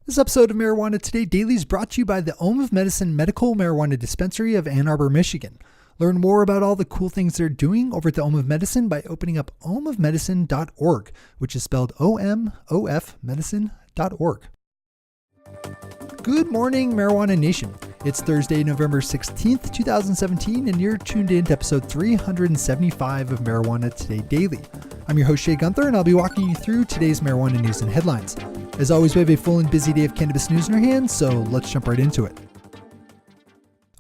This episode of Marijuana Today Daily is brought to you by the Ohm of Medicine Medical Marijuana Dispensary of Ann Arbor, Michigan. Learn more about all the cool things they're doing over at the Ohm of Medicine by opening up ohmofmedicine.org, which is spelled O-M-O-F medicine.org. Good morning, Marijuana Nation. It's Thursday, November 16th, 2017, and you're tuned in to episode 375 of Marijuana Today Daily. I'm your host, Shay Gunther, and I'll be walking you through today's marijuana news and headlines. As always, we have a full and busy day of cannabis news in our hands, so let's jump right into it.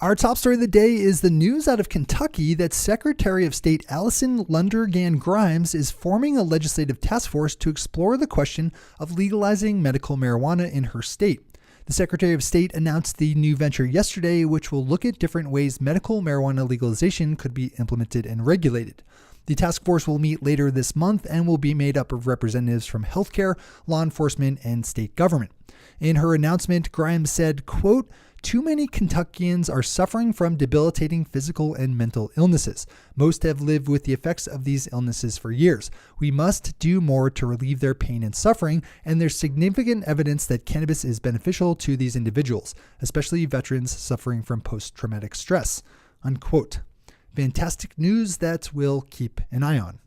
Our top story of the day is the news out of Kentucky that Secretary of State Allison Lundergan Grimes is forming a legislative task force to explore the question of legalizing medical marijuana in her state. The Secretary of State announced the new venture yesterday, which will look at different ways medical marijuana legalization could be implemented and regulated. The task force will meet later this month and will be made up of representatives from healthcare, law enforcement, and state government. In her announcement, Grimes said, quote, "Too many Kentuckians are suffering from debilitating physical and mental illnesses. Most have lived with the effects of these illnesses for years. We must do more to relieve their pain and suffering, and there's significant evidence that cannabis is beneficial to these individuals, especially veterans suffering from post-traumatic stress." Unquote. Fantastic news that we'll keep an eye on.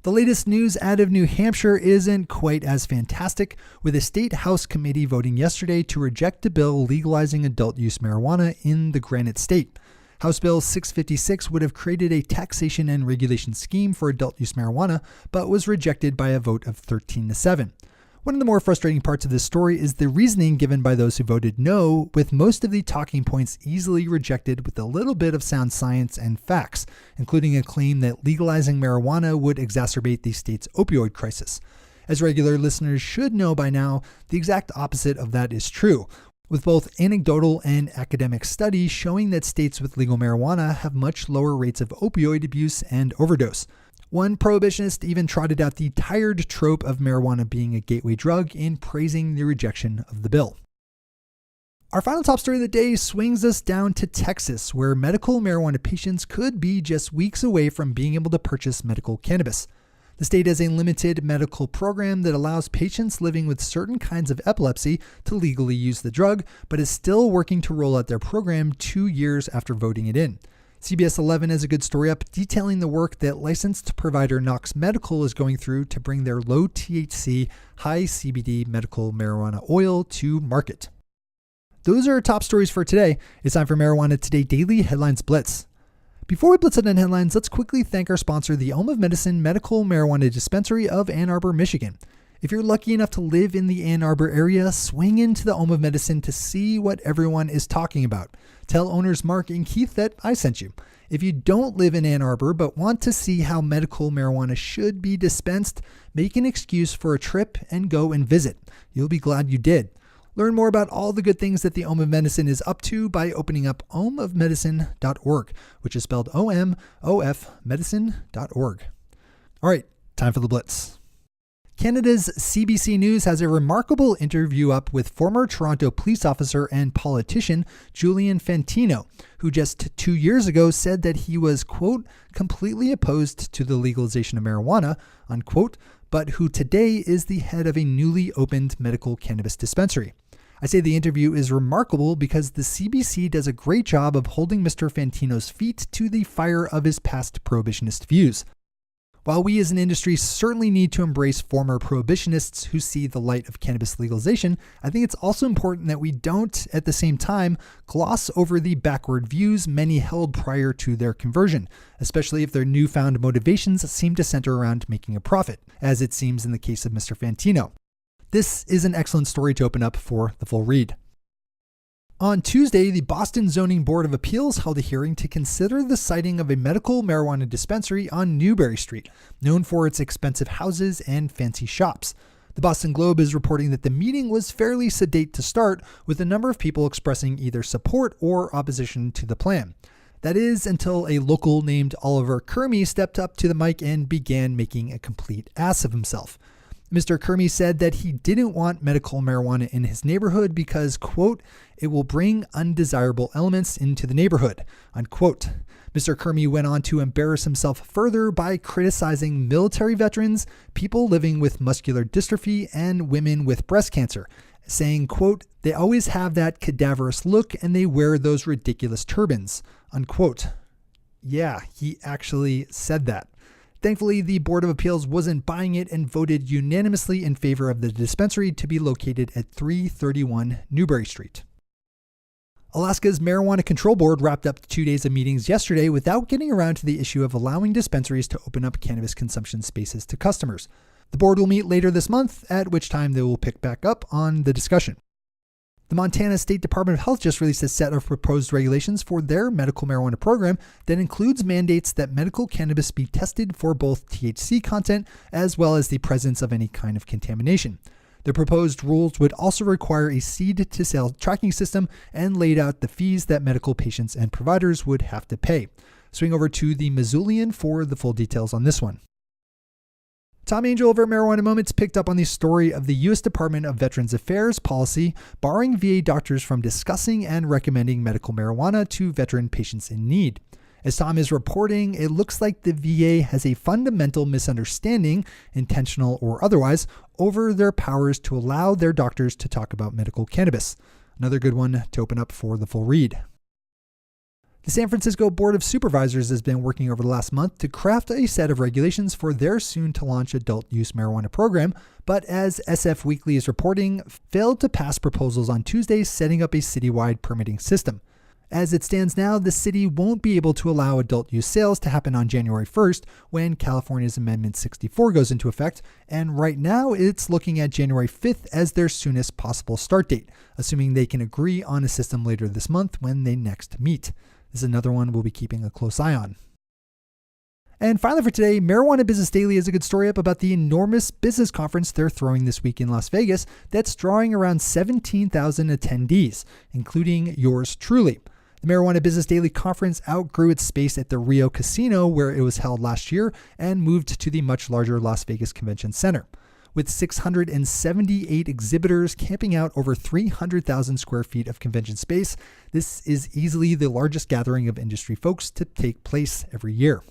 The latest news out of New Hampshire isn't quite as fantastic, with a state House committee voting yesterday to reject a bill legalizing adult use marijuana in the Granite State. House Bill 656 would have created a taxation and regulation scheme for adult use marijuana, but was rejected by a vote of 13-7. One of the more frustrating parts of this story is the reasoning given by those who voted no, with most of the talking points easily rejected with a little bit of sound science and facts, including a claim that legalizing marijuana would exacerbate the state's opioid crisis. As regular listeners should know by now, the exact opposite of that is true, with both anecdotal and academic studies showing that states with legal marijuana have much lower rates of opioid abuse and overdose. One prohibitionist even trotted out the tired trope of marijuana being a gateway drug in praising the rejection of the bill. Our final top story of the day swings us down to Texas, where medical marijuana patients could be just weeks away from being able to purchase medical cannabis. The state has a limited medical program that allows patients living with certain kinds of epilepsy to legally use the drug, but is still working to roll out their program 2 years after voting it in. CBS 11 has a good story up detailing the work that licensed provider Knox Medical is going through to bring their low THC, high CBD medical marijuana oil to market. Those are our top stories for today. It's time for Marijuana Today Daily Headlines Blitz. Before we blitz on headlines, let's quickly thank our sponsor, the Ohm of Medicine Medical Marijuana Dispensary of Ann Arbor, Michigan. If you're lucky enough to live in the Ann Arbor area, swing into the Ohm of Medicine to see what everyone is talking about. Tell owners Mark and Keith that I sent you. If you don't live in Ann Arbor but want to see how medical marijuana should be dispensed, make an excuse for a trip and go and visit. You'll be glad you did. Learn more about all the good things that the Ohm of Medicine is up to by opening up ohmofmedicine.org, which is spelled O-M-O-F medicine.org. All right, time for the Blitz. Canada's CBC News has a remarkable interview up with former Toronto police officer and politician Julian Fantino, who just 2 years ago said that he was, quote, completely opposed to the legalization of marijuana, unquote, but who today is the head of a newly opened medical cannabis dispensary. I say the interview is remarkable because the CBC does a great job of holding Mr. Fantino's feet to the fire of his past prohibitionist views. While we as an industry certainly need to embrace former prohibitionists who see the light of cannabis legalization, I think it's also important that we don't, at the same time, gloss over the backward views many held prior to their conversion, especially if their newfound motivations seem to center around making a profit, as it seems in the case of Mr. Fantino. This is an excellent story to open up for the full read. On Tuesday, the Boston Zoning Board of Appeals held a hearing to consider the siting of a medical marijuana dispensary on Newbury Street, known for its expensive houses and fancy shops. The Boston Globe is reporting that the meeting was fairly sedate to start, with a number of people expressing either support or opposition to the plan. That is, until a local named Oliver Kermey stepped up to the mic and began making a complete ass of himself. Mr. Kermey said that he didn't want medical marijuana in his neighborhood because, quote, it will bring undesirable elements into the neighborhood, unquote. Mr. Kermey went on to embarrass himself further by criticizing military veterans, people living with muscular dystrophy, and women with breast cancer, saying, quote, "They always have that cadaverous look and they wear those ridiculous turbans," unquote. Yeah, he actually said that. Thankfully, the Board of Appeals wasn't buying it and voted unanimously in favor of the dispensary to be located at 331 Newbury Street. Alaska's Marijuana Control Board wrapped up 2 days of meetings yesterday without getting around to the issue of allowing dispensaries to open up cannabis consumption spaces to customers. The board will meet later this month, at which time they will pick back up on the discussion. The Montana State Department of Health just released a set of proposed regulations for their medical marijuana program that includes mandates that medical cannabis be tested for both THC content as well as the presence of any kind of contamination. The proposed rules would also require a seed-to-sale tracking system and laid out the fees that medical patients and providers would have to pay. Swing over to the Missoulian for the full details on this one. Tom Angel over at Marijuana Moments picked up on the story of the U.S. Department of Veterans Affairs policy barring VA doctors from discussing and recommending medical marijuana to veteran patients in need. As Tom is reporting, it looks like the VA has a fundamental misunderstanding, intentional or otherwise, over their powers to allow their doctors to talk about medical cannabis. Another good one to open up for the full read. The San Francisco Board of Supervisors has been working over the last month to craft a set of regulations for their soon-to-launch adult-use marijuana program, but as SF Weekly is reporting, failed to pass proposals on Tuesday setting up a citywide permitting system. As it stands now, the city won't be able to allow adult-use sales to happen on January 1st when California's Amendment 64 goes into effect, and right now it's looking at January 5th as their soonest possible start date, assuming they can agree on a system later this month when they next meet. This is another one we'll be keeping a close eye on. And finally for today, Marijuana Business Daily has a good story up about the enormous business conference they're throwing this week in Las Vegas that's drawing around 17,000 attendees, including yours truly. The Marijuana Business Daily conference outgrew its space at the Rio Casino, where it was held last year, and moved to the much larger Las Vegas Convention Center. With 678 exhibitors camping out over 300,000 square feet of convention space, this is easily the largest gathering of industry folks to take place every year.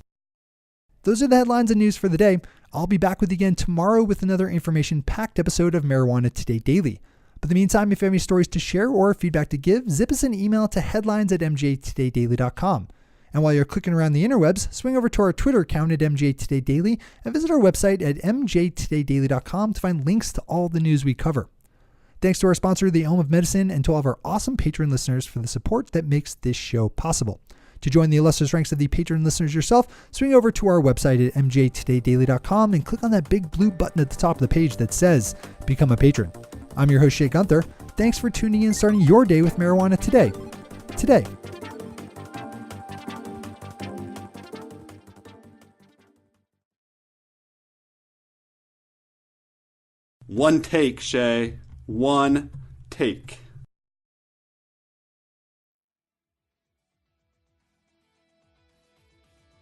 Those are the headlines and news for the day. I'll be back with you again tomorrow with another information-packed episode of Marijuana Today Daily. But in the meantime, if you have any stories to share or feedback to give, zip us an email to headlines@mjtodaydaily.com. And while you're clicking around the interwebs, swing over to our Twitter account at MJTodayDaily and visit our website at mjtodaydaily.com to find links to all the news we cover. Thanks to our sponsor, The Ohm of Medicine, and to all of our awesome patron listeners for the support that makes this show possible. To join the illustrious ranks of the patron listeners yourself, swing over to our website at mjtodaydaily.com and click on that big blue button at the top of the page that says Become a Patron. I'm your host, Shay Gunther. Thanks for tuning in and starting your day with marijuana today. One take, Shay. One take.